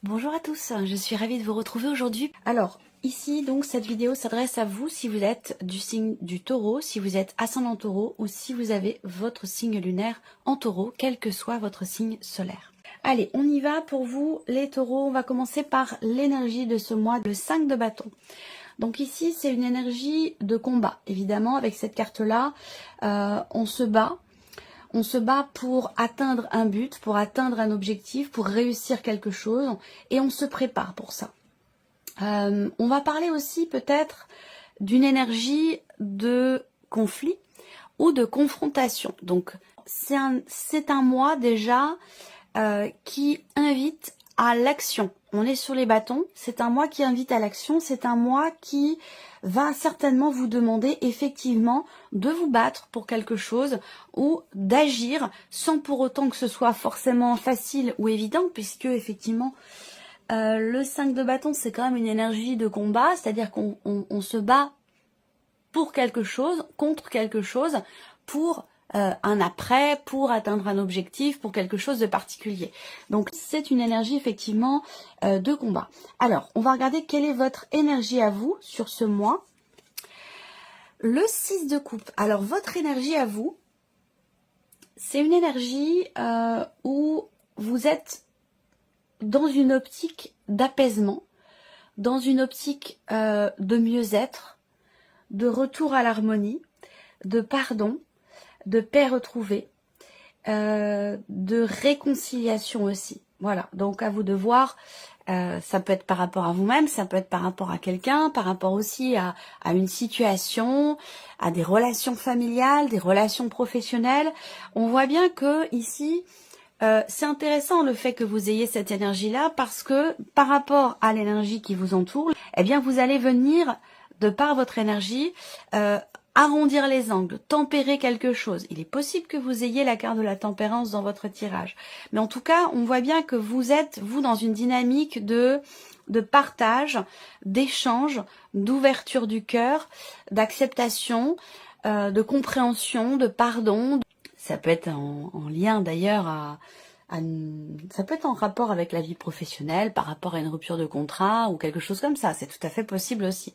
Bonjour à tous, je suis ravie de vous retrouver aujourd'hui. Alors, ici, donc, cette vidéo s'adresse à vous si vous êtes du signe du taureau, si vous êtes ascendant taureau ou si vous avez votre signe lunaire en taureau, quel que soit votre signe solaire. Allez, on y va pour vous les taureaux. On va commencer par l'énergie de ce mois, le 5 de bâton. Donc ici, c'est une énergie de combat. Évidemment, avec cette carte-là, on se bat. On se bat pour atteindre un but, pour atteindre un objectif, pour réussir quelque chose et on se prépare pour ça. On va parler aussi peut-être d'une énergie de conflit ou de confrontation. Donc c'est un mois déjà qui invite à l'action. On est sur les bâtons, c'est un mois qui invite à l'action, c'est un mois qui va certainement vous demander effectivement de vous battre pour quelque chose ou d'agir sans pour autant que ce soit forcément facile ou évident, puisque effectivement le 5 de bâton c'est quand même une énergie de combat, c'est-à-dire qu'on se bat pour quelque chose, contre quelque chose, pour un après, pour atteindre un objectif, pour quelque chose de particulier. Donc c'est une énergie effectivement de combat. Alors, on va regarder quelle est votre énergie à vous sur ce mois. Le 6 de coupe. Alors, votre énergie à vous, c'est une énergie où vous êtes dans une optique d'apaisement, dans une optique de mieux-être, de retour à l'harmonie, de pardon, de paix retrouvée, de réconciliation aussi. Voilà, donc à vous de voir, ça peut être par rapport à vous-même, ça peut être par rapport à quelqu'un, par rapport aussi à une situation, à des relations familiales, des relations professionnelles. On voit bien que ici, c'est intéressant le fait que vous ayez cette énergie-là parce que par rapport à l'énergie qui vous entoure, eh bien vous allez venir, de par votre énergie, arrondir les angles, tempérer quelque chose. Il est possible que vous ayez la carte de la tempérance dans votre tirage. Mais en tout cas, on voit bien que vous êtes, vous, dans une dynamique de partage, d'échange, d'ouverture du cœur, d'acceptation, de compréhension, de pardon. Ça peut être en lien d'ailleurs ça peut être en rapport avec la vie professionnelle, par rapport à une rupture de contrat ou quelque chose comme ça. C'est tout à fait possible aussi.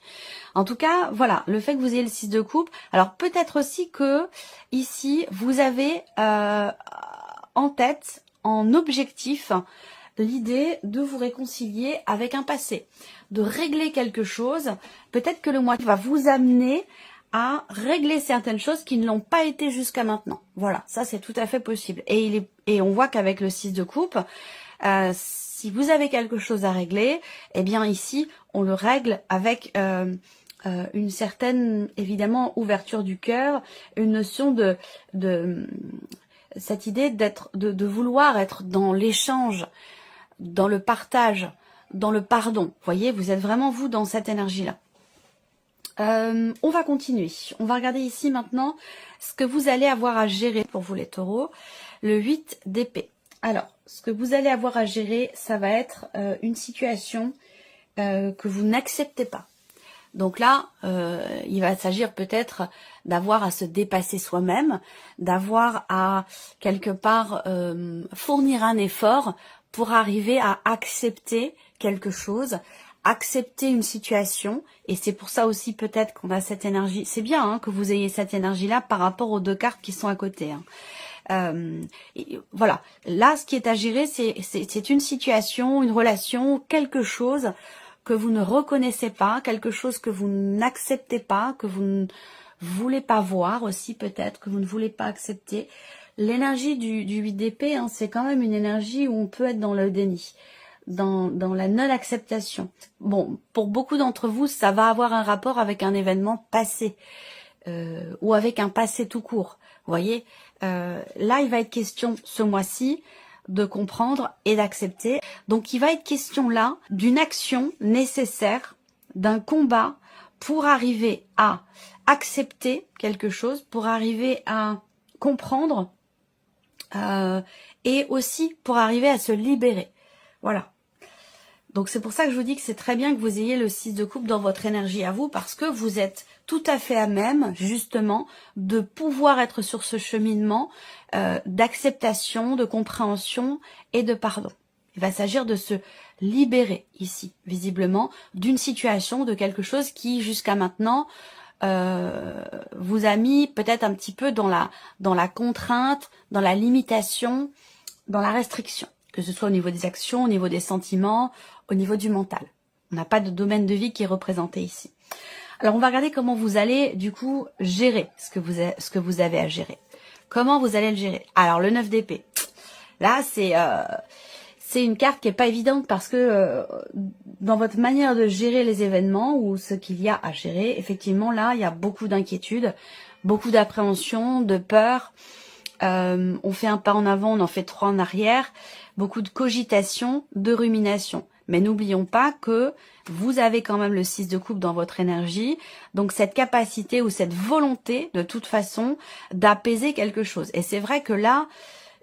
En tout cas, voilà, le fait que vous ayez le 6 de coupe. Alors peut-être aussi que ici, vous avez en tête, en objectif, l'idée de vous réconcilier avec un passé, de régler quelque chose. Peut-être que le mois va vous amener à régler certaines choses qui ne l'ont pas été jusqu'à maintenant. Voilà, ça c'est tout à fait possible. Et on voit qu'avec le 6 de coupe, si vous avez quelque chose à régler, eh bien ici, on le règle avec une certaine, évidemment, ouverture du cœur, une notion de cette idée de vouloir être dans l'échange, dans le partage, dans le pardon. Vous voyez, vous êtes vraiment vous dans cette énergie-là. On va continuer. On va regarder ici maintenant ce que vous allez avoir à gérer pour vous les taureaux. Le 8 d'épée. Alors, ce que vous allez avoir à gérer, ça va être une situation que vous n'acceptez pas. Donc là, il va s'agir peut-être d'avoir à se dépasser soi-même, d'avoir à quelque part fournir un effort pour arriver à accepter quelque chose, accepter une situation, et c'est pour ça aussi peut-être qu'on a cette énergie. C'est bien hein, que vous ayez cette énergie-là par rapport aux deux cartes qui sont à côté. Voilà, là ce qui est à gérer, c'est une situation, une relation, quelque chose que vous ne reconnaissez pas, quelque chose que vous n'acceptez pas, que vous ne voulez pas voir aussi peut-être, que vous ne voulez pas accepter. L'énergie du 8 d'épée, hein, c'est quand même une énergie où on peut être dans le déni, dans la non-acceptation. Bon, pour beaucoup d'entre vous, ça va avoir un rapport avec un événement passé ou avec un passé tout court. Vous voyez, là, il va être question ce mois-ci de comprendre et d'accepter. Donc, il va être question là d'une action nécessaire, d'un combat pour arriver à accepter quelque chose, pour arriver à comprendre et aussi pour arriver à se libérer. Voilà. Donc c'est pour ça que je vous dis que c'est très bien que vous ayez le 6 de coupe dans votre énergie à vous, parce que vous êtes tout à fait à même, justement, de pouvoir être sur ce cheminement d'acceptation, de compréhension et de pardon. Il va s'agir de se libérer ici, visiblement, d'une situation, de quelque chose qui, jusqu'à maintenant, vous a mis peut-être un petit peu dans la contrainte, dans la limitation, dans la restriction, que ce soit au niveau des actions, au niveau des sentiments, au niveau du mental. On n'a pas de domaine de vie qui est représenté ici. Alors, on va regarder comment vous allez, du coup, gérer ce que vous avez à gérer. Comment vous allez le gérer? Alors, le 9 d'épée. Là, c'est une carte qui est pas évidente parce que dans votre manière de gérer les événements ou ce qu'il y a à gérer, effectivement, là, il y a beaucoup d'inquiétude, beaucoup d'appréhension, de peur. On fait un pas en avant, on en fait 3 en arrière. Beaucoup de cogitation, de rumination. Mais n'oublions pas que vous avez quand même le 6 de coupe dans votre énergie. Donc cette capacité ou cette volonté, de toute façon, d'apaiser quelque chose. Et c'est vrai que là,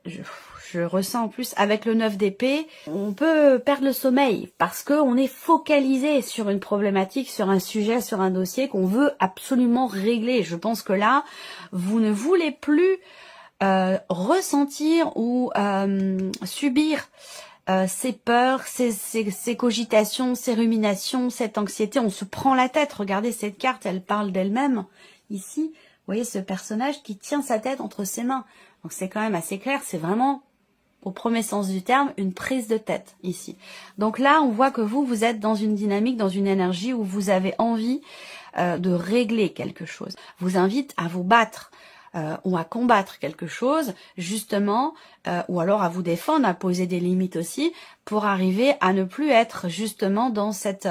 je ressens en plus, avec le 9 d'épée, on peut perdre le sommeil parce qu'on est focalisé sur une problématique, sur un sujet, sur un dossier qu'on veut absolument régler. Je pense que là, vous ne voulez plus ressentir ou subir ces peurs, ces cogitations, ces ruminations, cette anxiété. On se prend la tête. Regardez cette carte, elle parle d'elle-même. Ici, vous voyez ce personnage qui tient sa tête entre ses mains. Donc c'est quand même assez clair, c'est vraiment, au premier sens du terme, une prise de tête ici. Donc là, on voit que vous êtes dans une dynamique, dans une énergie où vous avez envie de régler quelque chose. Vous invite à vous battre. Ou à combattre quelque chose, justement, ou alors à vous défendre, à poser des limites aussi, pour arriver à ne plus être justement dans cette,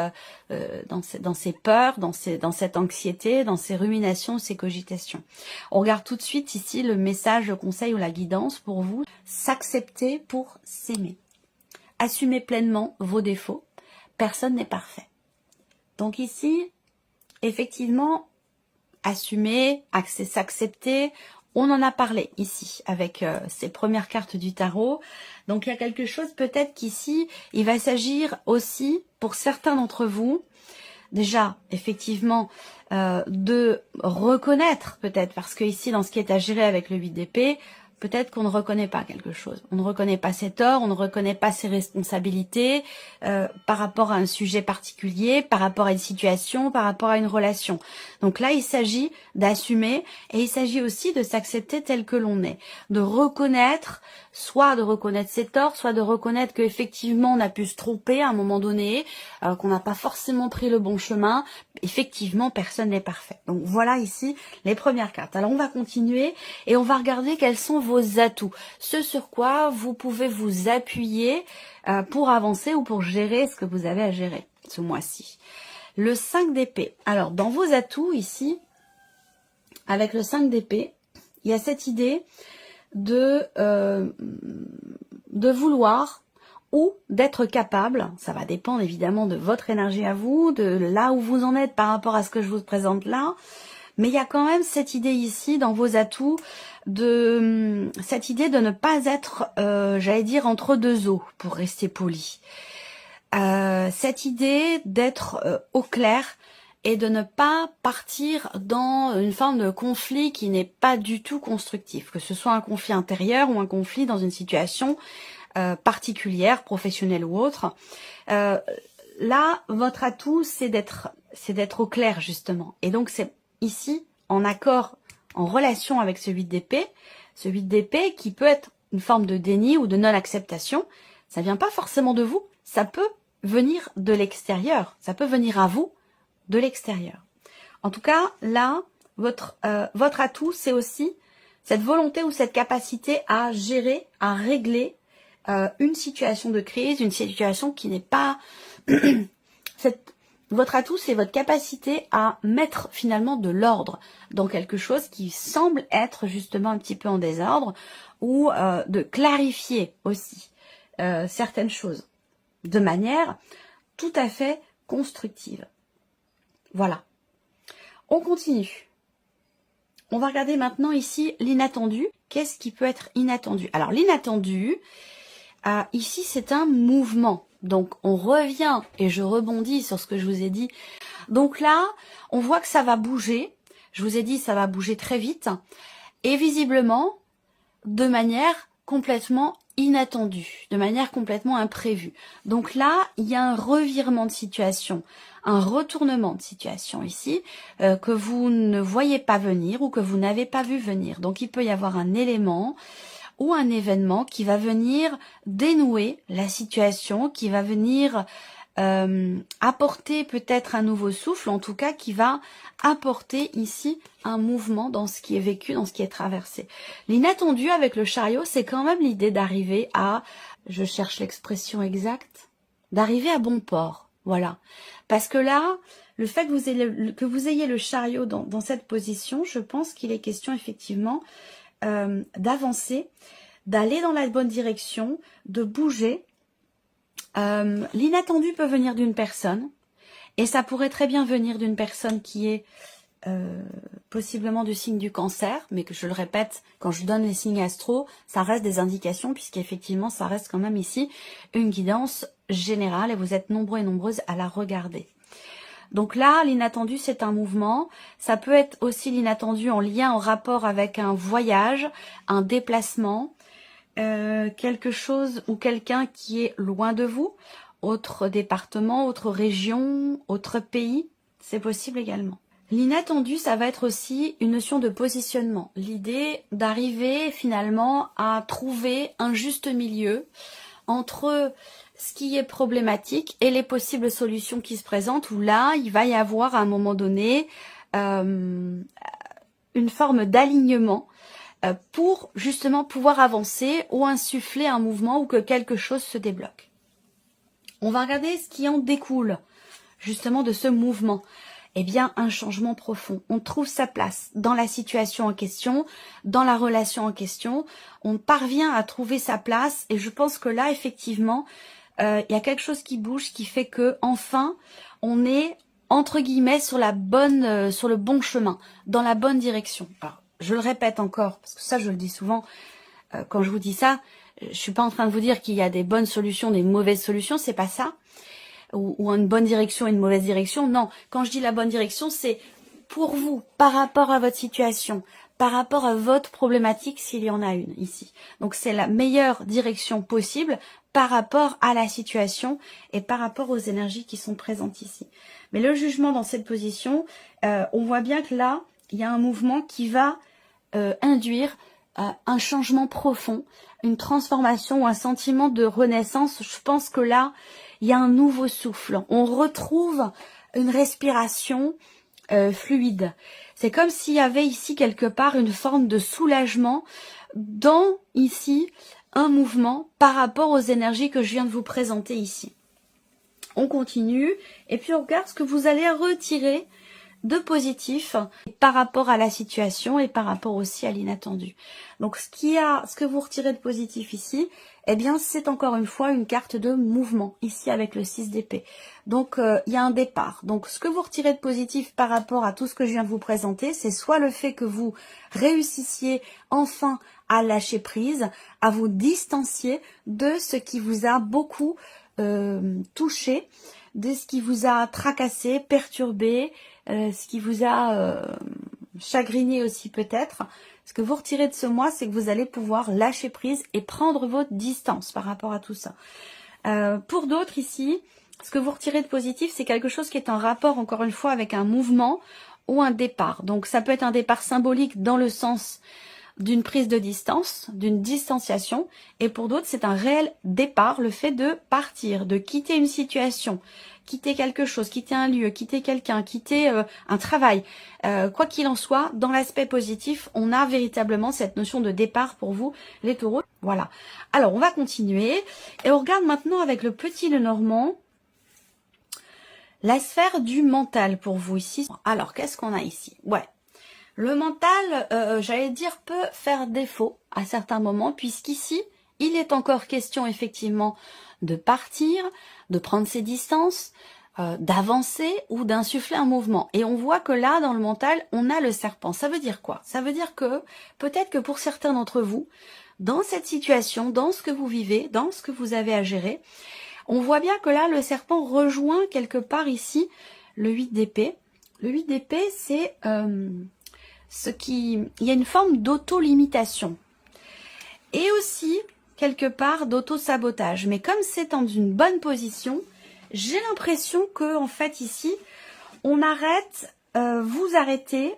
dans ces peurs, dans cette anxiété, dans ces ruminations, ces cogitations. On regarde tout de suite ici le message, le conseil ou la guidance pour vous. S'accepter pour s'aimer. Assumez pleinement vos défauts. Personne n'est parfait. Donc ici, effectivement, assumer, s'accepter, on en a parlé ici avec ces premières cartes du tarot. Donc il y a quelque chose peut-être qu'ici, il va s'agir aussi pour certains d'entre vous, déjà effectivement de reconnaître peut-être, parce que ici dans ce qui est à gérer avec le 8 d'épée, peut-être qu'on ne reconnaît pas quelque chose. On ne reconnaît pas ses torts, on ne reconnaît pas ses responsabilités par rapport à un sujet particulier, par rapport à une situation, par rapport à une relation. Donc là, il s'agit d'assumer et il s'agit aussi de s'accepter tel que l'on est. De reconnaître, soit de reconnaître ses torts, soit de reconnaître qu'effectivement on a pu se tromper à un moment donné, qu'on n'a pas forcément pris le bon chemin. Effectivement, personne n'est parfait. Donc voilà ici les premières cartes. Alors on va continuer et on va regarder quels sont vos atouts, ce sur quoi vous pouvez vous appuyer pour avancer ou pour gérer ce que vous avez à gérer ce mois-ci. Le 5 d'épée. Alors dans vos atouts ici, avec le 5 d'épée, il y a cette idée de vouloir ou d'être capable, ça va dépendre évidemment de votre énergie à vous, de là où vous en êtes par rapport à ce que je vous présente là, mais il y a quand même cette idée ici dans vos atouts, cette idée de ne pas être, j'allais dire, entre deux eaux, pour rester poli. Cette idée d'être au clair et de ne pas partir dans une forme de conflit qui n'est pas du tout constructif, que ce soit un conflit intérieur ou un conflit dans une situation particulière, professionnelle ou autre. Là, votre atout, c'est d'être au clair, justement. Et donc, c'est ici, en accord, en relation avec ce 8 d'épée qui peut être une forme de déni ou de non-acceptation. Ça vient pas forcément de vous, ça peut venir de l'extérieur, ça peut venir à vous de l'extérieur. En tout cas, là, votre atout, c'est aussi cette volonté ou cette capacité à gérer, à régler une situation de crise, une situation qui n'est pas... Votre atout, c'est votre capacité à mettre finalement de l'ordre dans quelque chose qui semble être justement un petit peu en désordre, ou de clarifier aussi certaines choses de manière tout à fait constructive. Voilà. On continue. On va regarder maintenant ici l'inattendu. Qu'est-ce qui peut être inattendu? Alors l'inattendu, ici c'est un mouvement. Donc on revient et je rebondis sur ce que je vous ai dit. Donc là, on voit que ça va bouger. Je vous ai dit ça va bouger très vite. Et visiblement, de manière complètement inattendue, de manière complètement imprévue. Donc là, il y a un revirement de situation, un retournement de situation ici, que vous ne voyez pas venir ou que vous n'avez pas vu venir. Donc il peut y avoir un élément ou un événement qui va venir dénouer la situation, qui va venir apporter peut-être un nouveau souffle, en tout cas qui va apporter ici un mouvement dans ce qui est vécu, dans ce qui est traversé. L'inattendu avec le chariot, c'est quand même l'idée d'arriver à, je cherche l'expression exacte, d'arriver à bon port, voilà. Parce que là, le fait que vous ayez le chariot dans cette position, je pense qu'il est question effectivement d'avancer, d'aller dans la bonne direction, de bouger. L'inattendu peut venir d'une personne, et ça pourrait très bien venir d'une personne qui est possiblement du signe du cancer, mais que je le répète, quand je donne les signes astro, ça reste des indications, puisqu'effectivement ça reste quand même ici une guidance générale, et vous êtes nombreux et nombreuses à la regarder. Donc là, l'inattendu, c'est un mouvement. Ça peut être aussi l'inattendu en lien, en rapport avec un voyage, un déplacement, quelque chose ou quelqu'un qui est loin de vous, autre département, autre région, autre pays, c'est possible également. L'inattendu, ça va être aussi une notion de positionnement. L'idée d'arriver finalement à trouver un juste milieu entre ce qui est problématique et les possibles solutions qui se présentent, où là, il va y avoir à un moment donné une forme d'alignement pour justement pouvoir avancer ou insuffler un mouvement ou que quelque chose se débloque. On va regarder ce qui en découle justement de ce mouvement. Eh bien, un changement profond. On trouve sa place dans la situation en question, dans la relation en question. On parvient à trouver sa place et je pense que là, effectivement, il y a quelque chose qui bouge, qui fait que enfin, on est entre guillemets sur le bon chemin, dans la bonne direction. Alors, je le répète encore, parce que ça, je le dis souvent, quand je vous dis ça, je suis pas en train de vous dire qu'il y a des bonnes solutions, des mauvaises solutions, c'est pas ça. Ou une bonne direction et une mauvaise direction. Non, quand je dis la bonne direction, c'est pour vous, par rapport à votre situation, par rapport à votre problématique, s'il y en a une ici. Donc c'est la meilleure direction possible par rapport à la situation et par rapport aux énergies qui sont présentes ici. Mais le jugement dans cette position, on voit bien que là, il y a un mouvement qui va induire un changement profond, une transformation ou un sentiment de renaissance. Je pense que là, il y a un nouveau souffle. On retrouve une respiration fluide. C'est comme s'il y avait ici quelque part une forme de soulagement dans ici un mouvement par rapport aux énergies que je viens de vous présenter ici. On continue et puis on regarde ce que vous allez retirer de positif par rapport à la situation et par rapport aussi à l'inattendu. Donc ce que vous retirez de positif ici, eh bien c'est encore une fois une carte de mouvement ici avec le 6 d'épée. Donc il y a un départ. Donc ce que vous retirez de positif par rapport à tout ce que je viens de vous présenter, c'est soit le fait que vous réussissiez enfin à lâcher prise, à vous distancier de ce qui vous a beaucoup touché, de ce qui vous a tracassé, perturbé, ce qui vous a chagriné aussi peut-être. Ce que vous retirez de ce mois, c'est que vous allez pouvoir lâcher prise et prendre votre distance par rapport à tout ça. Pour d'autres ici, ce que vous retirez de positif, c'est quelque chose qui est en rapport, encore une fois, avec un mouvement ou un départ. Donc ça peut être un départ symbolique dans le sens d'une prise de distance, d'une distanciation, et pour d'autres, c'est un réel départ, le fait de partir, de quitter une situation, quitter quelque chose, quitter un lieu, quitter quelqu'un, quitter un travail. Quoi qu'il en soit, dans l'aspect positif, on a véritablement cette notion de départ pour vous, les taureaux. Voilà. Alors, on va continuer, et on regarde maintenant avec le petit Lenormand, la sphère du mental pour vous ici. Alors, qu'est-ce qu'on a ici? Ouais. Le mental, j'allais dire, peut faire défaut à certains moments, puisqu'ici, il est encore question effectivement de partir, de prendre ses distances, d'avancer ou d'insuffler un mouvement. Et on voit que là, dans le mental, on a le serpent. Ça veut dire quoi? Ça veut dire que peut-être que pour certains d'entre vous, dans cette situation, dans ce que vous vivez, dans ce que vous avez à gérer, on voit bien que là, le serpent rejoint quelque part ici le 8 d'épée. Le 8 d'épée, c'est... il y a une forme d'auto-limitation. Et aussi, quelque part d'auto-sabotage. Mais comme c'est dans une bonne position, j'ai l'impression que en fait ici, on arrête, vous arrêtez.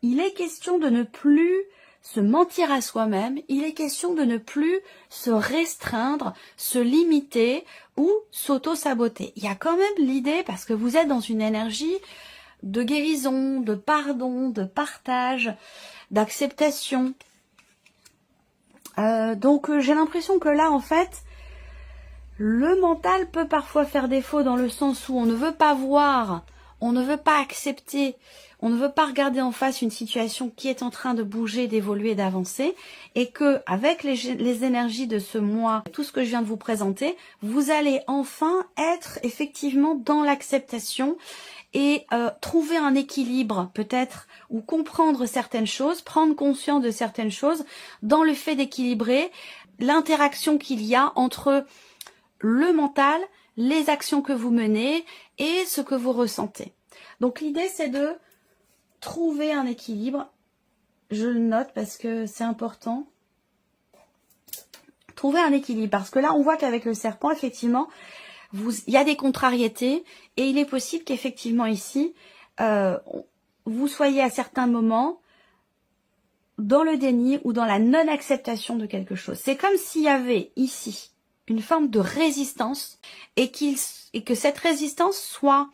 Il est question de ne plus se mentir à soi-même, il est question de ne plus se restreindre, se limiter ou s'auto-saboter. Il y a quand même l'idée, parce que vous êtes dans une énergie de guérison, de pardon, de partage, d'acceptation. Donc j'ai l'impression que là, en fait, le mental peut parfois faire défaut dans le sens où on ne veut pas voir, on ne veut pas accepter, on ne veut pas regarder en face une situation qui est en train de bouger, d'évoluer, d'avancer, et que avec les énergies de ce mois, tout ce que je viens de vous présenter, vous allez enfin être effectivement dans l'acceptation et trouver un équilibre peut-être, ou comprendre certaines choses, prendre conscience de certaines choses, dans le fait d'équilibrer l'interaction qu'il y a entre le mental, les actions que vous menez et ce que vous ressentez. Donc l'idée c'est de trouver un équilibre. Je le note parce que c'est important. Trouver un équilibre, parce que là on voit qu'avec le serpent, effectivement, il y a des contrariétés et il est possible qu'effectivement ici, vous soyez à certains moments dans le déni ou dans la non-acceptation de quelque chose. C'est comme s'il y avait ici une forme de résistance et que cette résistance soit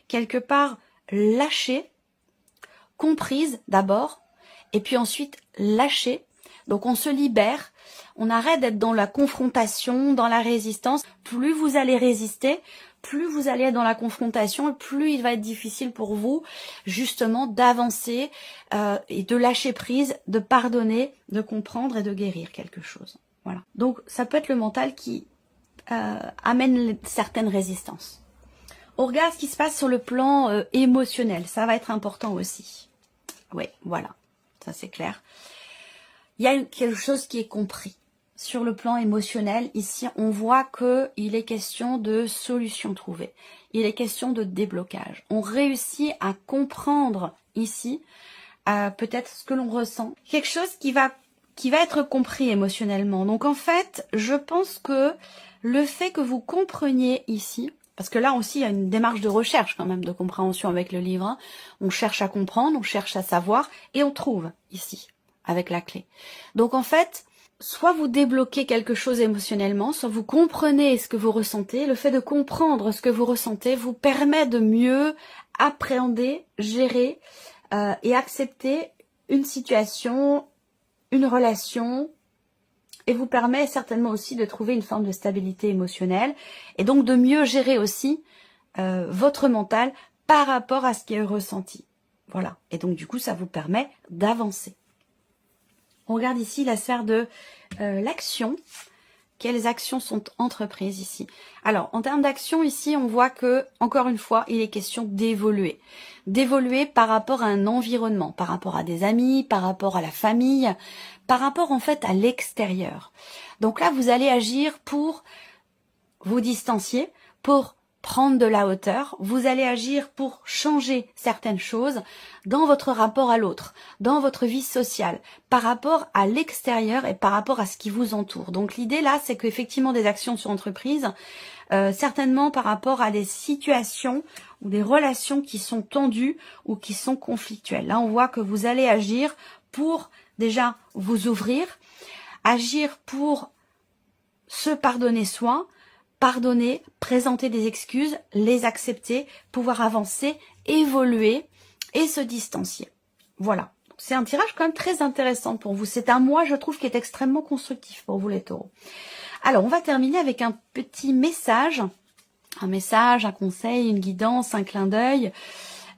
quelque part lâchée, comprise d'abord, et puis ensuite lâchée. Donc on se libère, on arrête d'être dans la confrontation, dans la résistance. Plus vous allez résister, plus vous allez être dans la confrontation, et plus il va être difficile pour vous justement d'avancer et de lâcher prise, de pardonner, de comprendre et de guérir quelque chose. Voilà. Donc ça peut être le mental qui amène certaines résistances. On regarde ce qui se passe sur le plan émotionnel, ça va être important aussi. Oui, voilà, ça c'est clair. Il y a quelque chose qui est compris. Sur le plan émotionnel, ici, on voit qu'il est question de solutions trouvées. Il est question de déblocage. On réussit à comprendre ici peut-être ce que l'on ressent. Quelque chose qui va être compris émotionnellement. Donc en fait, je pense que le fait que vous compreniez ici, parce que là aussi il y a une démarche de recherche quand même, de compréhension avec le livre, hein. On cherche à comprendre, on cherche à savoir et on trouve ici avec la clé. Donc en fait, soit vous débloquez quelque chose émotionnellement, soit vous comprenez ce que vous ressentez. Le fait de comprendre ce que vous ressentez vous permet de mieux appréhender, gérer et accepter une situation, une relation, et vous permet certainement aussi de trouver une forme de stabilité émotionnelle et donc de mieux gérer aussi votre mental par rapport à ce qui est ressenti. Voilà. Et donc du coup, ça vous permet d'avancer. On regarde ici la sphère de l'action. Quelles actions sont entreprises ici? Alors, en termes d'action, ici, on voit que, encore une fois, il est question d'évoluer. D'évoluer par rapport à un environnement, par rapport à des amis, par rapport à la famille, par rapport, en fait, à l'extérieur. Donc là, vous allez agir pour vous distancier, pour prendre de la hauteur, vous allez agir pour changer certaines choses dans votre rapport à l'autre, dans votre vie sociale, par rapport à l'extérieur et par rapport à ce qui vous entoure. Donc l'idée là, c'est qu'effectivement des actions sont entreprises, certainement par rapport à des situations ou des relations qui sont tendues ou qui sont conflictuelles. Là, on voit que vous allez agir pour déjà vous ouvrir, agir pour se pardonner soi, pardonner, présenter des excuses, les accepter, pouvoir avancer, évoluer et se distancier. Voilà. C'est un tirage quand même très intéressant pour vous. C'est un mois, je trouve, qui est extrêmement constructif pour vous les taureaux. Alors, on va terminer avec un petit message. Un message, un conseil, une guidance, un clin d'œil,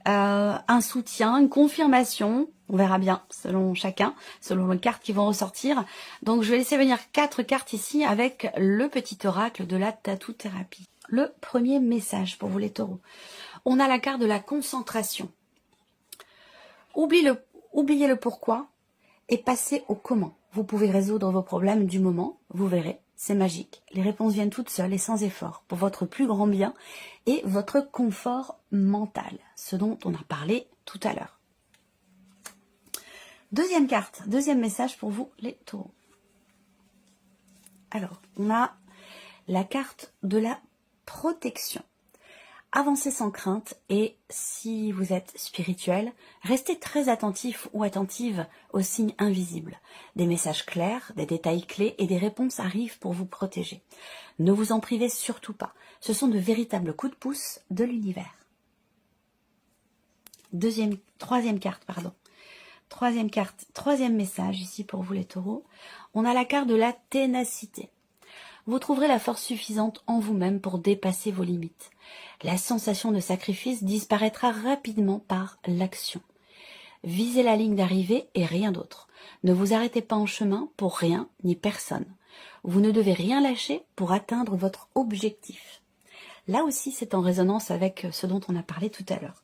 un soutien, une confirmation. On verra bien selon chacun, selon les cartes qui vont ressortir. Donc je vais laisser venir 4 cartes ici avec le petit oracle de la tattoo-thérapie. Le premier message pour vous les taureaux. On a la carte de la concentration. Oubliez le pourquoi et passez au comment. Vous pouvez résoudre vos problèmes du moment, vous verrez, c'est magique. Les réponses viennent toutes seules et sans effort pour votre plus grand bien et votre confort mental, ce dont on a parlé tout à l'heure. Deuxième carte, deuxième message pour vous les taureaux. Alors, on a la carte de la protection. Avancez sans crainte et si vous êtes spirituel, restez très attentif ou attentive aux signes invisibles. Des messages clairs, des détails clés et des réponses arrivent pour vous protéger. Ne vous en privez surtout pas. Ce sont de véritables coups de pouce de l'univers. Troisième carte. Troisième message ici pour vous les taureaux. On a la carte de la ténacité. Vous trouverez la force suffisante en vous-même pour dépasser vos limites. La sensation de sacrifice disparaîtra rapidement par l'action. Visez la ligne d'arrivée et rien d'autre. Ne vous arrêtez pas en chemin pour rien ni personne. Vous ne devez rien lâcher pour atteindre votre objectif. Là aussi, c'est en résonance avec ce dont on a parlé tout à l'heure.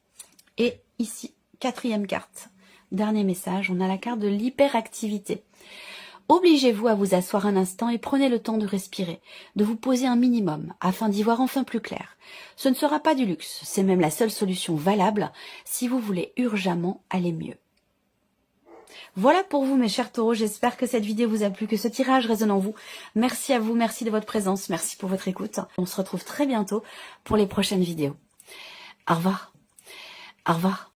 Et ici, quatrième carte. Dernier message, on a la carte de l'hyperactivité. Obligez-vous à vous asseoir un instant et prenez le temps de respirer, de vous poser un minimum afin d'y voir enfin plus clair. Ce ne sera pas du luxe, c'est même la seule solution valable si vous voulez urgemment aller mieux. Voilà pour vous mes chers taureaux, j'espère que cette vidéo vous a plu, que ce tirage résonne en vous. Merci à vous, merci de votre présence, merci pour votre écoute. On se retrouve très bientôt pour les prochaines vidéos. Au revoir. Au revoir.